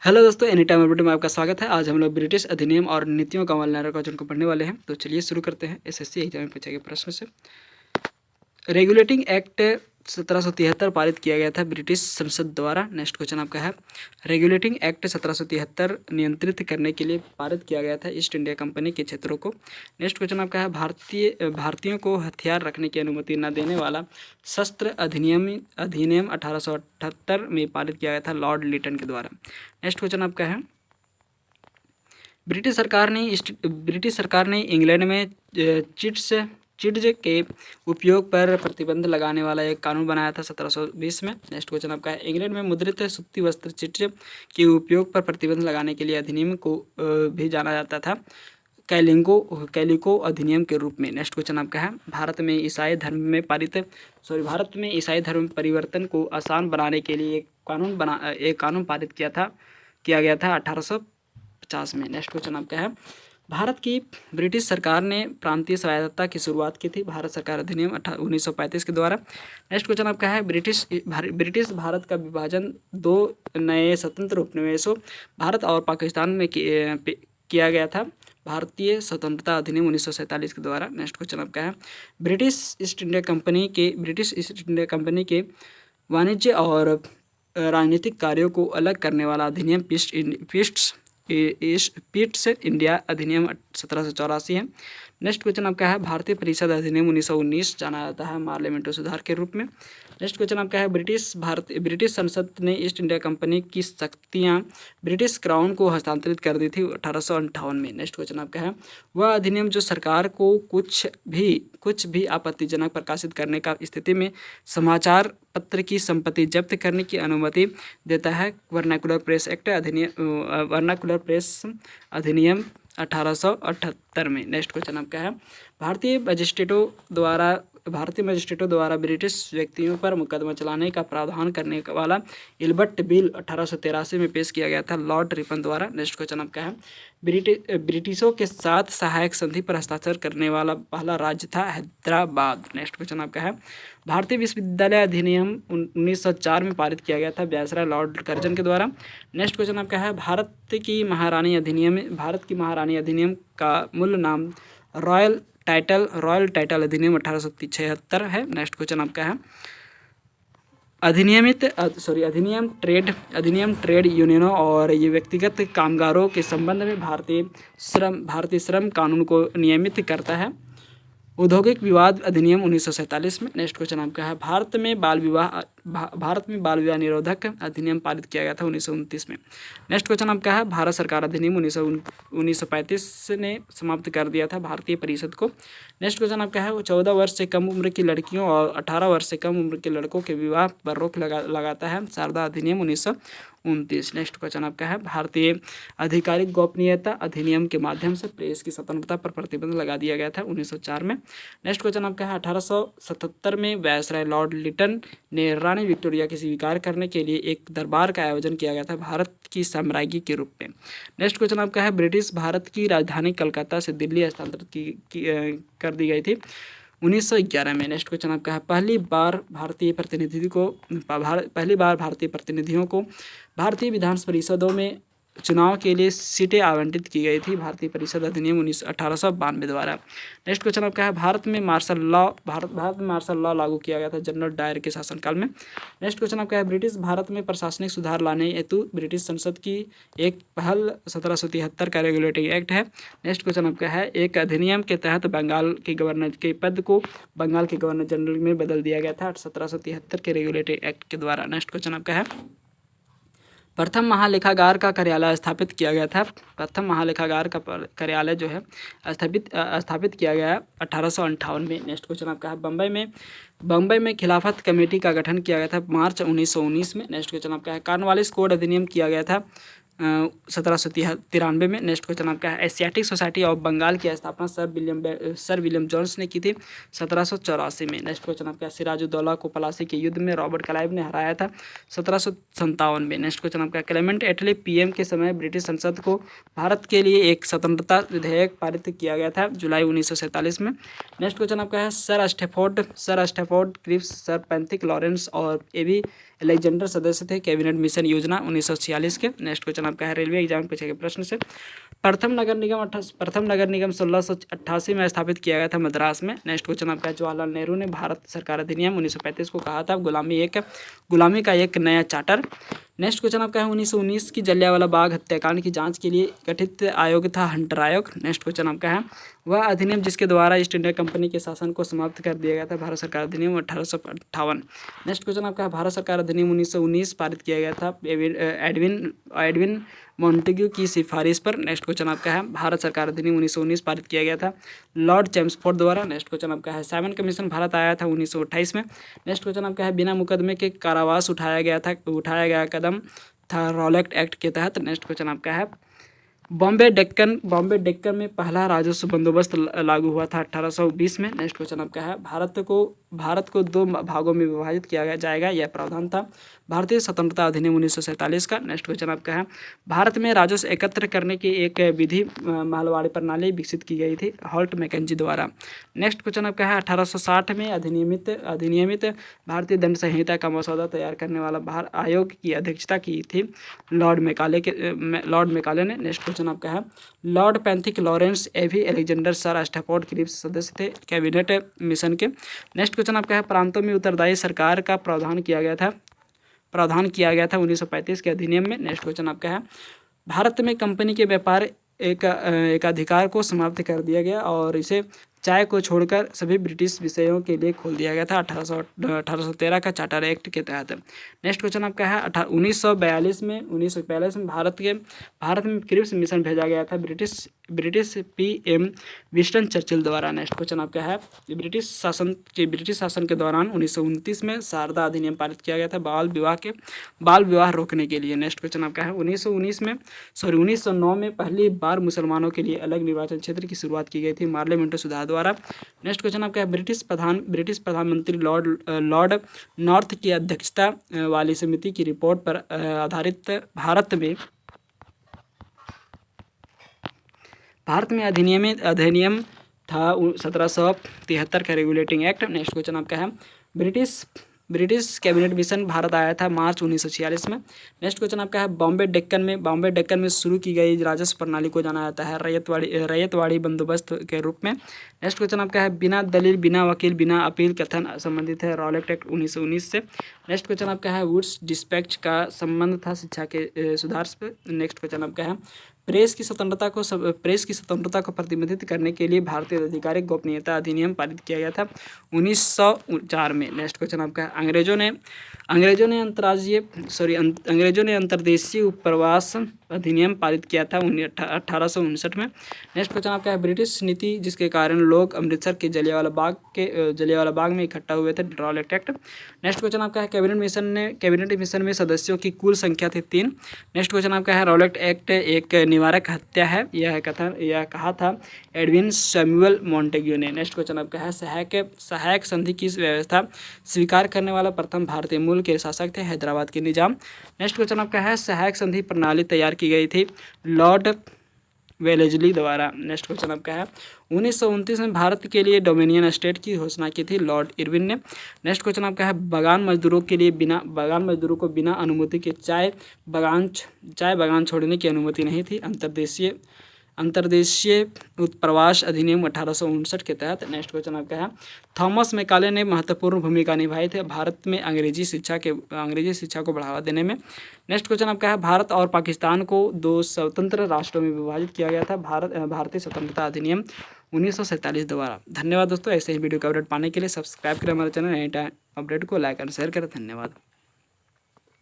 Hello दोस्तों, any time update में आपका स्वागत है। आज हम लोग ब्रिटिश अधिनियम और नीतियों का अवमानना क्वेश्चन को पढ़ने वाले हैं। तो चलिए शुरू करते हैं एसएससी एग्जाम में पूछे गए प्रश्न से। रेगुलेटिंग एक्ट 1773 पारित किया गया था ब्रिटिश संसद द्वारा। नेक्स्ट क्वेश्चन आपका है, रेगुलेटिंग एक्ट 1773 नियंत्रित करने के लिए पारित किया गया था ईस्ट इंडिया कंपनी के क्षेत्रों को। नेक्स्ट क्वेश्चन आपका है, भारतीयों को हथियार रखने की अनुमति न देने वाला शस्त्र अधिनियम 1878 में पारित किया गया था लॉर्ड लिटन के द्वारा। नेक्स्ट क्वेश्चन आपका है, ब्रिटिश सरकार ने इंग्लैंड में चिट्स के उपयोग पर प्रतिबंध लगाने वाला एक कानून बनाया था 1720 में। नेक्स्ट क्वेश्चन आपका है, इंग्लैंड में मुद्रित सूती वस्त्र चिट्स के उपयोग पर प्रतिबंध लगाने के लिए अधिनियम को भी जाना जाता था कैलिको अधिनियम के रूप में। नेक्स्ट क्वेश्चन आपका है, भारत में ईसाई धर्म परिवर्तन को आसान बनाने के लिए एक कानून पारित किया गया था 1850 में। नेक्स्ट क्वेश्चन आपका है, भारत की ब्रिटिश सरकार ने प्रांतीय स्वायत्तता की शुरुआत की थी भारत सरकार अधिनियम 1935 के द्वारा। नेक्स्ट क्वेश्चन आपका है, ब्रिटिश भारत का विभाजन दो नए स्वतंत्र उपनिवेशों भारत और पाकिस्तान में किया गया था भारतीय स्वतंत्रता अधिनियम 1947 के द्वारा। नेक्स्ट क्वेश्चन आपका है, ब्रिटिश ईस्ट इंडिया कंपनी के वाणिज्य और राजनीतिक कार्यों को अलग करने वाला अधिनियम पीट्स इंडिया अधिनियम 1784 है। नेक्स्ट क्वेश्चन आपका है, भारतीय परिषद अधिनियम 1919 जाना जाता है पार्लियामेंट्री सुधार के रूप में। नेक्स्ट क्वेश्चन आपका है, ब्रिटिश संसद ने ईस्ट इंडिया कंपनी की शक्तियां ब्रिटिश क्राउन को हस्तांतरित कर दी थी 1858 में। नेक्स्ट क्वेश्चन आपका है, वह अधिनियम जो सरकार को कुछ भी आपत्तिजनक प्रकाशित करने का स्थिति में समाचार पत्र की संपत्ति जब्त करने की अनुमति देता है वर्नाकुलर प्रेस अधिनियम 1878 में। नेक्स्ट क्वेश्चन आपका है, भारतीय मजिस्ट्रेटों द्वारा ब्रिटिश व्यक्तियों पर मुकदमा चलाने का प्रावधान करने वाला इल्बर्ट बिल 1883 में पेश किया गया था लॉर्ड रिपन द्वारा। नेक्स्ट क्वेश्चन आपका है, ब्रिटिशों के साथ सहायक संधि पर हस्ताक्षर करने वाला पहला राज्य था हैदराबाद। नेक्स्ट क्वेश्चन आपका है, भारतीय विश्वविद्यालय अधिनियम 1904 में पारित किया गया था वायसराय लॉर्ड कर्जन के द्वारा। नेक्स्ट क्वेश्चन आपका है, भारत की महारानी अधिनियम का मूल नाम रॉयल टाइटल अधिनियम 1876 है। नेक्स्ट क्वेश्चन आपका है, अधिनियम ट्रेड यूनियनों और ये व्यक्तिगत कामगारों के संबंध में भारतीय श्रम कानून को नियमित करता है। औद्योगिक विवाद अधिनियम 1947 में। नेक्स्ट क्वेश्चन आपका है, भारत में बाल विवाह निरोधक अधिनियम पारित किया गया था 1929 में। नेक्स्ट क्वेश्चन आपका है, भारत सरकार अधिनियम 1935 ने समाप्त कर दिया था भारतीय परिषद को। नेक्स्ट क्वेश्चन आपका है, 14 वर्ष से कम उम्र की लड़कियों और 18 वर्ष से कम उम्र के लड़कों के विवाह पर रोक लगाता है शारदा अधिनियम 1929। नेक्स्ट क्वेश्चन आपका है, भारतीय आधिकारिक गोपनीयता अधिनियम के माध्यम से प्रेस की स्वतंत्रता पर प्रतिबंध लगा दिया गया था 1904 में। नेक्स्ट क्वेश्चन आपका है, 1877 में वायसराय लॉर्ड लिटन ने रानी विक्टोरिया की स्वीकार करने के लिए एक दरबार का आयोजन किया गया था भारत की साम्राज्ञी के रूप में। नेक्स्ट क्वेश्चन आपका है, ब्रिटिश भारत की राजधानी कलकत्ता से दिल्ली हस्तांतरित कर दी गई थी 1911 में। नेक्स्ट क्वेश्चन आपका है, पहली बार भारतीय प्रतिनिधियों को भारतीय विधान परिषदों में चुनाव के लिए सीटें आवंटित की गई थी भारतीय परिषद अधिनियम 1892 द्वारा। नेक्स्ट क्वेश्चन आपका है, भारत में मार्शल लॉ लागू किया गया था जनरल डायर के शासनकाल में। नेक्स्ट क्वेश्चन आपका है, ब्रिटिश भारत में प्रशासनिक सुधार लाने हेतु ब्रिटिश संसद की एक पहल 1773 का रेगुलेटिंग एक्ट है। नेक्स्ट क्वेश्चन आपका है, एक अधिनियम के तहत बंगाल के गवर्नर के पद को बंगाल के गवर्नर जनरल में बदल दिया गया था 1773 के रेगुलेटिंग एक्ट के द्वारा। नेक्स्ट क्वेश्चन आपका है, प्रथम महालेखागार का कार्यालय स्थापित किया गया था। प्रथम महालेखागार का कार्यालय जो है स्थापित किया गया 1858 में। नेक्स्ट क्वेश्चन आपका है, बम्बई में खिलाफत कमेटी का गठन किया गया था मार्च 1919 में। नेक्स्ट क्वेश्चन आपका है, कॉर्नवालिस कोड अधिनियम किया गया था 1793 में। नेक्स्ट क्वेश्चन आपका है, एशियाटिक सोसाइटी ऑफ बंगाल की स्थापना सर विलियम जोन्स ने की थी 1784 में। नेक्स्ट क्वेश्चन आपका है, सिराजुद्दौला को प्लासी के युद्ध में रॉबर्ट क्लाइव ने हराया था 1757 में। नेक्स्ट क्वेश्चन आपका, क्लेमेंट एटली पीएम के समय ब्रिटिश संसद को भारत के लिए एक स्वतंत्रता विधेयक पारित किया गया था जुलाई 1947 में। नेक्स्ट क्वेश्चन आपका है, sir Stafford Cripps, sir Pethick Lawrence और अलेक्जेंडर सदस्य थे कैबिनेट मिशन योजना 1946 के। नेक्स्ट क्वेश्चन आपका है रेलवे एग्जाम पूछे गए प्रश्न से। प्रथम नगर निगम 1688 में स्थापित किया गया था मद्रास में। नेक्स्ट क्वेश्चन आपका है जवाहरलाल नेहरू ने भारत सरकार अधिनियम 1935 को कहा था गुलामी का एक नया चार्टर। नेक्स्ट क्वेश्चन आपका है 1919 की जलियांवाला बाग हत्याकांड की जांच के लिए गठित आयोग था हंटर आयोग। नेक्स्ट क्वेश्चन आपका है वह अधिनियम जिसके द्वारा ईस्ट इंडिया कंपनी के शासन को समाप्त कर दिया गया था भारत सरकार अधिनियम 1858। नेक्स्ट क्वेश्चन आपका है भारत सरकार अधिनियम 1919 पारित किया गया था एडविन मॉन्टेग्यू की सिफारिश पर। नेक्स्ट क्वेश्चन आपका है भारत सरकार अधिनियम 1919 पारित किया गया था लॉर्ड चैम्सफोर्ड द्वारा। नेक्स्ट क्वेश्चन आपका है साइमन कमीशन भारत आया था 1928 में। नेक्स्ट क्वेश्चन आपका है बिना मुकदमे के कारावास उठाया गया कदम था रॉलेट एक्ट के तहत। नेक्स्ट क्वेश्चन आपका है बॉम्बे डेक्कन में पहला राजस्व बंदोबस्त लागू हुआ था 1820 में। नेक्स्ट क्वेश्चन आपका है भारत को दो भागों में विभाजित किया जाएगा, यह प्रावधान था भारतीय स्वतंत्रता अधिनियम 1947 का। नेक्स्ट क्वेश्चन आपका है भारत में राजस्व एकत्र करने की एक विधि महलवाड़ी प्रणाली विकसित की गई थी हॉल्ट मैकेंजी द्वारा। नेक्स्ट क्वेश्चन आपका है 1860 में अधिनियमित भारतीय दंड संहिता का मसौदा तैयार करने वाला बाहर आयोग की अध्यक्षता की थी लॉर्ड मेकाले ने। नेक्स्ट क्वेश्चन आपका है लॉर्ड पैंथिक लॉरेंस एवी अलेक्जेंडर सर स्टैफोर्ड क्रिप्स सदस्य थे कैबिनेट मिशन के। नेक्स्ट क्वेश्चन आपका है प्रांतों में उत्तरदायी सरकार का प्रावधान किया गया था 1935 के अधिनियम में। नेक्स्ट क्वेश्चन आपका है भारत में कंपनी के व्यापार एक अधिकार को समाप्त कर दिया गया और इसे चाय को छोड़कर सभी ब्रिटिश विषयों के लिए खोल दिया गया था 1813 का चार्टर एक्ट के तहत। नेक्स्ट क्वेश्चन आपका है 1942 में भारत में क्रिप्स मिशन भेजा गया था ब्रिटिश पीएम विंस्टन चर्चिल द्वारा। नेक्स्ट क्वेश्चन आपका है ब्रिटिश शासन के दौरान 1929 में शारदा अधिनियम पारित किया गया था बाल विवाह रोकने के लिए। नेक्स्ट क्वेश्चन आपका है 1909 में पहली बार मुसलमानों के लिए अलग निर्वाचन क्षेत्र की शुरुआत की गई थी पार्लियामेंट्री सुधार द्वारा। नेक्स्ट क्वेश्चन आपका है ब्रिटिश प्रधानमंत्री लॉर्ड नॉर्थ की अध्यक्षता वाली समिति की रिपोर्ट पर आधारित भारत में अधिनियम था 1773 का रेगुलेटिंग एक्ट। नेक्स्ट क्वेश्चन आपका है ब्रिटिश कैबिनेट मिशन भारत आया था मार्च 1946 में। नेक्स्ट क्वेश्चन आपका है बॉम्बे डेक्कन में शुरू की गई राजस्व प्रणाली को जाना जाता है रैयतवाड़ी बंदोबस्त के रूप में। नेक्स्ट क्वेश्चन आपका है बिना दलील बिना वकील बिना अपील कथन संबंधित है रॉलेट एक्ट 1919 से। नेक्स्ट क्वेश्चन आपका है वुड्स डिस्पैच का संबंध था शिक्षा के सुधार से। नेक्स्ट क्वेश्चन आपका है प्रेस की स्वतंत्रता को प्रतिबंधित करने के लिए भारतीय आधिकारिक गोपनीयता अधिनियम पारित किया गया था 1904 में। नेक्स्ट क्वेश्चन आपका है अंग्रेजों ने अंतर्देशीय उपप्रवास अधिनियम पारित किया था 1859 में। नेक्स्ट क्वेश्चन आपका है ब्रिटिश नीति जिसके कारण लोग अमृतसर के जलियांवाला बाग में इकट्ठा हुए थे रॉलेट एक्ट। नेक्स्ट क्वेश्चन आपका है कैबिनेट मिशन में सदस्यों की कुल संख्या थी 3। नेक्स्ट क्वेश्चन आपका है रॉलेट एक्ट एक निवारक हत्या है यह कहा था एडविन सैमुअल मॉन्टेग्यू ने। नेक्स्ट क्वेश्चन आपका है सहायक संधि की व्यवस्था स्वीकार करने वाला प्रथम भारतीय मूल के शासक थे हैदराबाद के निजाम। नेक्स्ट क्वेश्चन आपका है सहायक संधि प्रणाली तैयार की गई थी लॉर्ड वेलेस्ली द्वारा। नेक्स्ट क्वेश्चन आपका है 1929 में भारत के लिए डोमिनियन स्टेट की घोषणा की थी लॉर्ड इरविन ने। नेक्स्ट क्वेश्चन आपका है बागान मजदूरों को बिना अनुमति के चाय बागान छोड़ने की अनुमति नहीं थी अंतर्देशीय उत्प्रवास अधिनियम 1859 के तहत। नेक्स्ट क्वेश्चन आपका है थॉमस मैकाले ने महत्वपूर्ण भूमिका निभाई थी भारत में अंग्रेजी शिक्षा को बढ़ावा देने में। नेक्स्ट क्वेश्चन आपका है भारत और पाकिस्तान को 2 स्वतंत्र राष्ट्रों में विभाजित किया गया था भारतीय स्वतंत्रता अधिनियम 1947 द्वारा। धन्यवाद दोस्तों, ऐसे ही वीडियो का अपडेट पाने के लिए सब्सक्राइब करें हमारे चैनल एनी टाइम अपडेट को लाइक और शेयर करें। धन्यवाद।